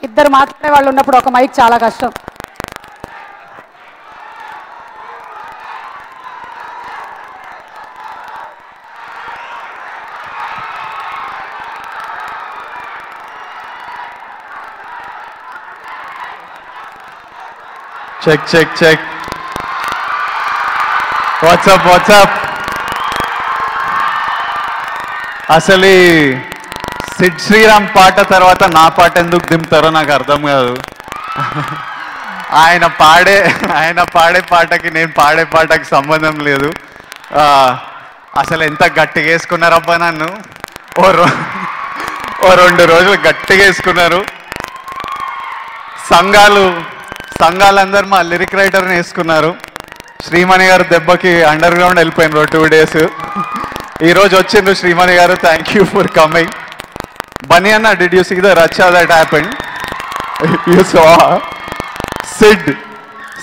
ఇద్దరు మాట్లాడే వాళ్ళు ఉన్నప్పుడు ఒక మైక్ చాలా కష్టం. Check check check. WhatsApp WhatsApp. అసలు సిడ్ శ్రీరామ్ పాట తర్వాత నా పాట ఎందుకు దింపుతారో నాకు అర్థం కాదు. ఆయన పాడే పాటకి నేను పాడే పాటకి సంబంధం లేదు. అసలు ఎంత గట్టిగా వేసుకున్నారబ్బా నన్ను. ఓ 2 రోజులు గట్టిగా వేసుకున్నారు. సంఘాలందరూ మా లిరిక్ రైటర్ని వేసుకున్నారు. శ్రీమణి గారు దెబ్బకి అండర్ గ్రౌండ్ వెళ్ళిపోయినారు 2 days. ఈరోజు వచ్చిండ్రు శ్రీమణి గారు. Thank you for coming. Bunny అన్న, did you see the rachcha that happened? You saw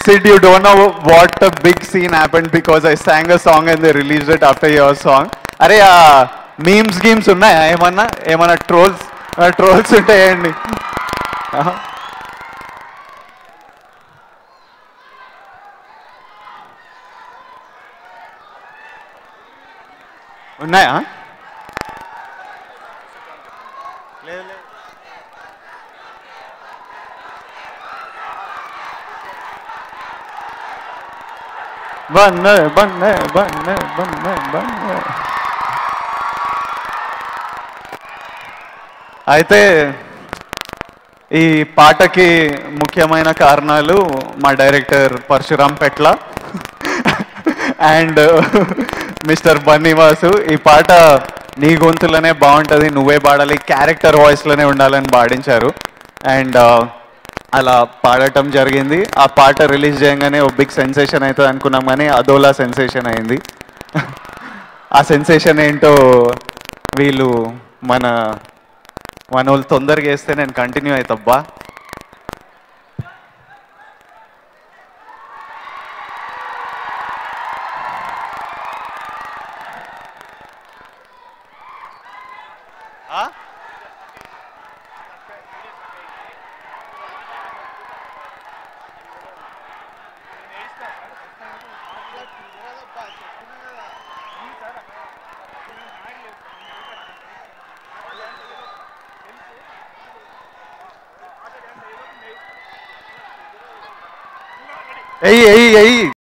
Sid, you don't know what a big scene happened because I sang a song and they released it after your song. అరే ఆ memes ఉన్నాయా? ఏమన్నా trolls ఉంటాయండి? ఉన్నాయా? బన్నే బన్నే బన్నే బన్నే బన్నే. అయితే ఈ పాటకి ముఖ్యమైన కారణాలు మా director Parashuram Petla and mister Bunny Vasu. ఈ పాట నీ గొంతులోనే బాగుంటుంది, నువ్వే పాడాలి, క్యారెక్టర్ వాయిస్లోనే ఉండాలని పాడించారు. అండ్ అలా పాడటం జరిగింది. ఆ పాట రిలీజ్ చేయగానే ఓ బిగ్ సెన్సేషన్ అవుతుంది అనుకున్నాం, కానీ అదోలా సెన్సేషన్ అయింది. ఆ సెన్సేషన్ ఏంటో వీళ్ళు మన వాళ్ళు తొందరగా వేస్తే నేను కంటిన్యూ అవుతాబ్బా. ఎయ్యి